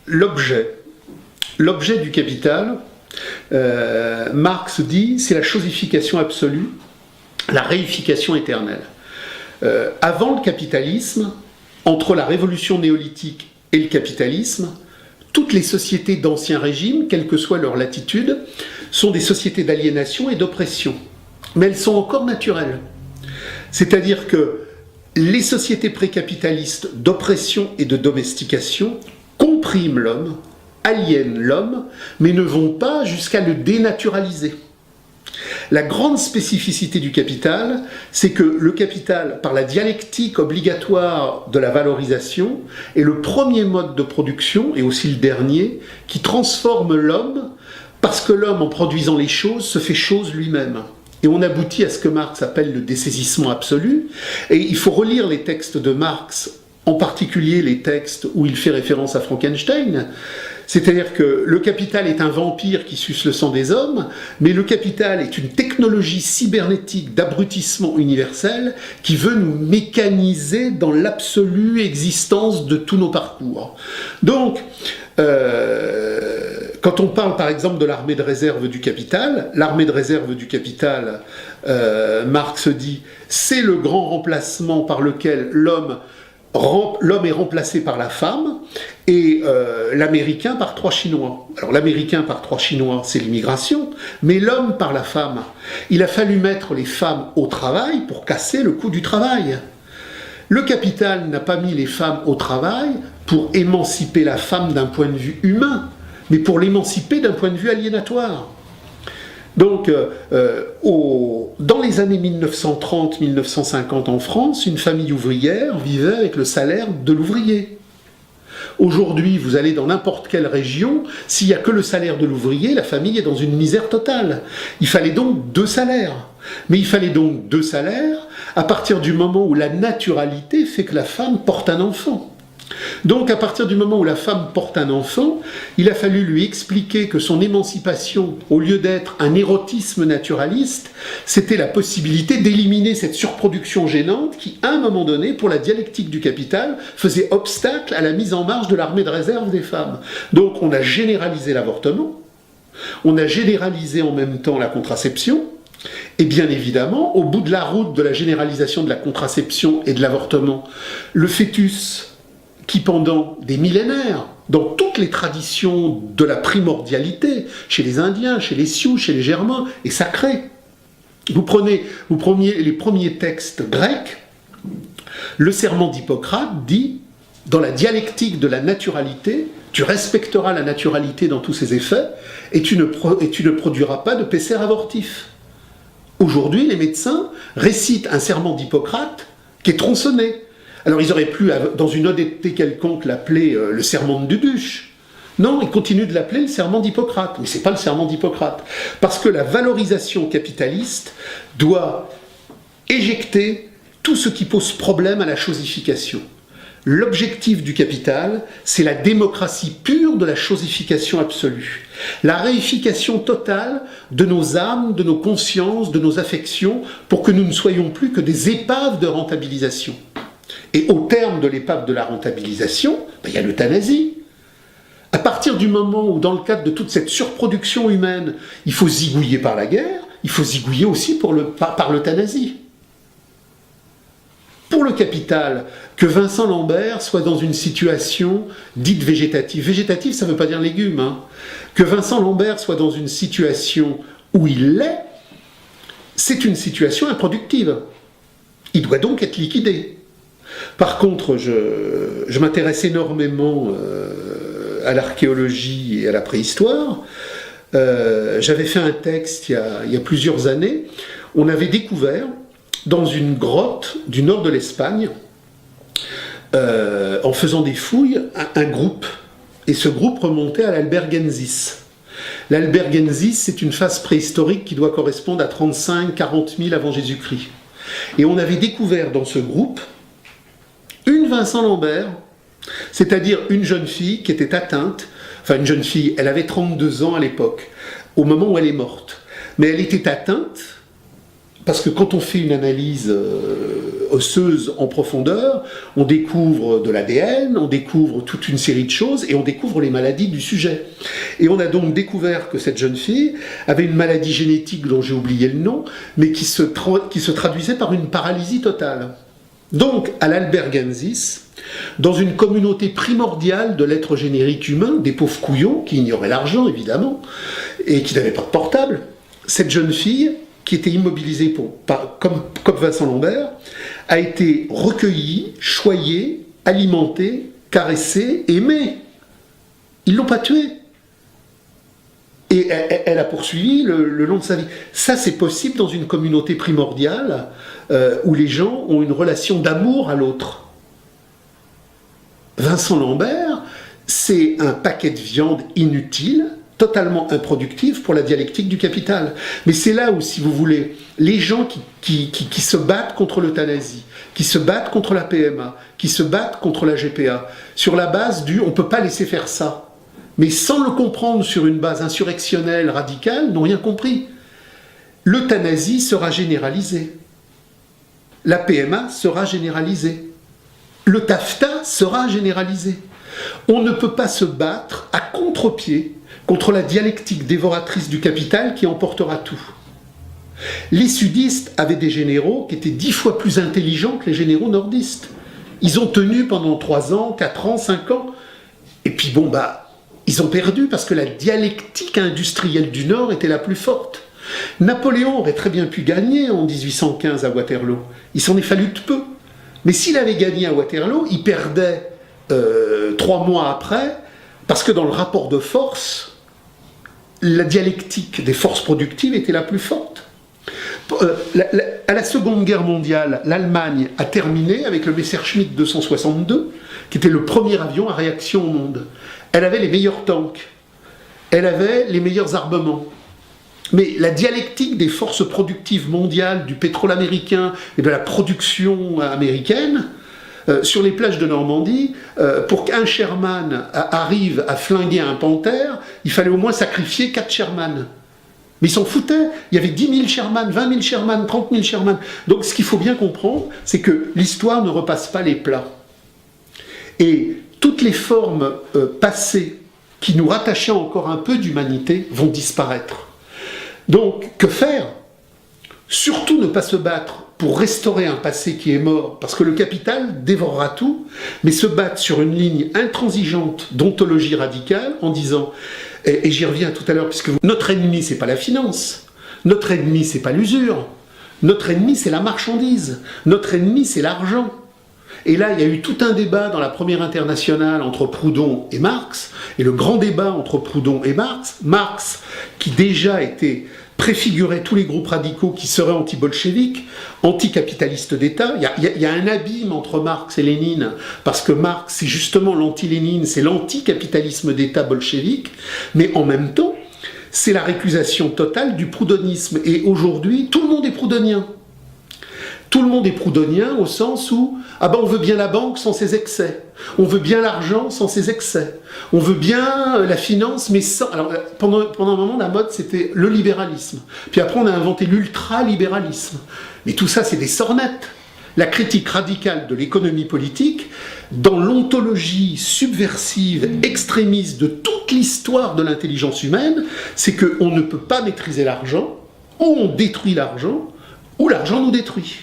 l'objet. L'objet du capital, Marx dit, c'est la chosification absolue, la réification éternelle. Avant le capitalisme, entre la révolution néolithique et le capitalisme, toutes les sociétés d'ancien régime, quelle que soit leur latitude, sont des sociétés d'aliénation et d'oppression. Mais elles sont encore naturelles. C'est-à-dire que les sociétés précapitalistes d'oppression et de domestication compriment l'homme, aliènent l'homme, mais ne vont pas jusqu'à le dénaturaliser. La grande spécificité du capital, c'est que le capital, par la dialectique obligatoire de la valorisation, est le premier mode de production, et aussi le dernier, qui transforme l'homme, parce que l'homme, en produisant les choses, se fait chose lui-même. Et on aboutit à ce que Marx appelle le dessaisissement absolu, et il faut relire les textes de Marx, en particulier les textes où il fait référence à Frankenstein. C'est-à-dire que le capital est un vampire qui suce le sang des hommes, mais le capital est une technologie cybernétique d'abrutissement universel qui veut nous mécaniser dans l'absolue existence de tous nos parcours. Donc, quand on parle par exemple de l'armée de réserve du capital, Marx dit, c'est le grand remplacement par lequel l'homme est remplacé par la femme et l'Américain par 3 Chinois. Alors l'Américain par 3 Chinois, c'est l'immigration, mais l'homme par la femme. Il a fallu mettre les femmes au travail pour casser le coût du travail. Le capital n'a pas mis les femmes au travail pour émanciper la femme d'un point de vue humain, mais pour l'émanciper d'un point de vue aliénatoire. Donc, dans les années 1930-1950 en France, une famille ouvrière vivait avec le salaire de l'ouvrier. Aujourd'hui, vous allez dans n'importe quelle région, s'il n'y a que le salaire de l'ouvrier, la famille est dans une misère totale. Il fallait donc 2 salaires. Mais il fallait donc 2 salaires à partir du moment où la naturalité fait que la femme porte un enfant. Donc à partir du moment où la femme porte un enfant, il a fallu lui expliquer que son émancipation, au lieu d'être un érotisme naturaliste, c'était la possibilité d'éliminer cette surproduction gênante qui, à un moment donné, pour la dialectique du capital, faisait obstacle à la mise en marche de l'armée de réserve des femmes. Donc on a généralisé l'avortement, on a généralisé en même temps la contraception, et bien évidemment, au bout de la route de la généralisation de la contraception et de l'avortement, le fœtus qui pendant des millénaires, dans toutes les traditions de la primordialité, chez les Indiens, chez les Sioux, chez les Germains, est sacré. Vous prenez les premiers textes grecs, le serment d'Hippocrate dit, dans la dialectique de la naturalité, tu respecteras la naturalité dans tous ses effets, et tu ne produiras pas de pécère avortif. Aujourd'hui, les médecins récitent un serment d'Hippocrate qui est tronçonné. Alors ils auraient pu, dans une honnêteté quelconque, l'appeler le serment de Duduche. Non, ils continuent de l'appeler le serment d'Hippocrate. Mais ce n'est pas le serment d'Hippocrate. Parce que la valorisation capitaliste doit éjecter tout ce qui pose problème à la chosification. L'objectif du capital, c'est la démocratie pure de la chosification absolue. La réification totale de nos âmes, de nos consciences, de nos affections, pour que nous ne soyons plus que des épaves de rentabilisation. Et au terme de l'épave de la rentabilisation, il y a l'euthanasie. À partir du moment où, dans le cadre de toute cette surproduction humaine, il faut zigouiller par la guerre, il faut zigouiller aussi par l'euthanasie. Pour le capital, que Vincent Lambert soit dans une situation dite végétative. Végétative, ça ne veut pas dire légumes. Hein. Que Vincent Lambert soit dans une situation où il l'est, c'est une situation improductive. Il doit donc être liquidé. Par contre, je m'intéresse énormément à l'archéologie et à la préhistoire. J'avais fait un texte il y a plusieurs années. On avait découvert dans une grotte du nord de l'Espagne, en faisant des fouilles, un groupe. Et ce groupe remontait à l'Albergensis. L'Albergensis, c'est une phase préhistorique qui doit correspondre à 35-40 000 avant Jésus-Christ. Et on avait découvert dans ce groupe une Vincent Lambert, c'est-à-dire une jeune fille qui était atteinte, enfin une jeune fille, elle avait 32 ans à l'époque, au moment où elle est morte, mais elle était atteinte parce que quand on fait une analyse osseuse en profondeur, on découvre de l'ADN, on découvre toute une série de choses et on découvre les maladies du sujet. Et on a donc découvert que cette jeune fille avait une maladie génétique dont j'ai oublié le nom, mais qui se traduisait par une paralysie totale. Donc, à l'Albergensis, dans une communauté primordiale de l'être générique humain, des pauvres couillons qui ignoraient l'argent évidemment, et qui n'avaient pas de portable, cette jeune fille, qui était immobilisée comme Vincent Lambert, a été recueillie, choyée, alimentée, caressée, aimée. Ils ne l'ont pas tuée. Et elle a poursuivi le long de sa vie. Ça, c'est possible dans une communauté primordiale où les gens ont une relation d'amour à l'autre. Vincent Lambert, c'est un paquet de viande inutile, totalement improductive pour la dialectique du capital. Mais c'est là où, si vous voulez, les gens qui se battent contre l'euthanasie, qui se battent contre la PMA, qui se battent contre la GPA, sur la base du « on ne peut pas laisser faire ça », mais sans le comprendre sur une base insurrectionnelle, radicale, n'ont rien compris. L'euthanasie sera généralisée. La PMA sera généralisée. Le TAFTA sera généralisé. On ne peut pas se battre à contre-pied contre la dialectique dévoratrice du capital qui emportera tout. Les sudistes avaient des généraux qui étaient 10 fois plus intelligents que les généraux nordistes. Ils ont tenu pendant 3 ans, 4 ans, 5 ans. Et puis bon, ils ont perdu parce que la dialectique industrielle du Nord était la plus forte. Napoléon aurait très bien pu gagner en 1815 à Waterloo. Il s'en est fallu de peu. Mais s'il avait gagné à Waterloo, il perdait 3 mois après, parce que dans le rapport de force, la dialectique des forces productives était la plus forte. À la Seconde Guerre mondiale, l'Allemagne a terminé avec le Messerschmitt 262, qui était le premier avion à réaction au monde. Elle avait les meilleurs tanks, elle avait les meilleurs armements. Mais la dialectique des forces productives mondiales, du pétrole américain et de la production américaine, sur les plages de Normandie, pour qu'un Sherman arrive à flinguer un Panther, il fallait au moins sacrifier 4 Sherman. Mais ils s'en foutaient. Il y avait 10 000 Sherman, 20 000 Sherman, 30 000 Sherman. Donc ce qu'il faut bien comprendre, c'est que l'histoire ne repasse pas les plats. Et toutes les formes passées qui nous rattachaient encore un peu d'humanité vont disparaître. Donc, que faire? Surtout ne pas se battre pour restaurer un passé qui est mort, parce que le capital dévorera tout, mais se battre sur une ligne intransigeante d'ontologie radicale en disant, et j'y reviens tout à l'heure, puisque notre ennemi, c'est pas la finance, notre ennemi, c'est pas l'usure, notre ennemi, c'est la marchandise, notre ennemi, c'est l'argent. Et là, il y a eu tout un débat dans la première internationale entre Proudhon et Marx, et le grand débat entre Proudhon et Marx qui déjà était préfigurait tous les groupes radicaux qui seraient anti-bolcheviques, anticapitalistes d'État. Il y a un abîme entre Marx et Lénine, parce que Marx, c'est justement l'anti-Lénine, c'est l'anticapitalisme d'État bolchevique, mais en même temps, c'est la récusation totale du proudhonisme. Et aujourd'hui, tout le monde est proudhonien. Tout le monde est proudhonien au sens où on veut bien la banque sans ses excès, on veut bien l'argent sans ses excès, on veut bien la finance mais sans... Alors pendant un moment la mode c'était le libéralisme, puis après on a inventé l'ultralibéralisme, mais tout ça c'est des sornettes. La critique radicale de l'économie politique dans l'ontologie subversive, extrémiste de toute l'histoire de l'intelligence humaine, c'est qu'on ne peut pas maîtriser l'argent, ou on détruit l'argent, ou l'argent nous détruit.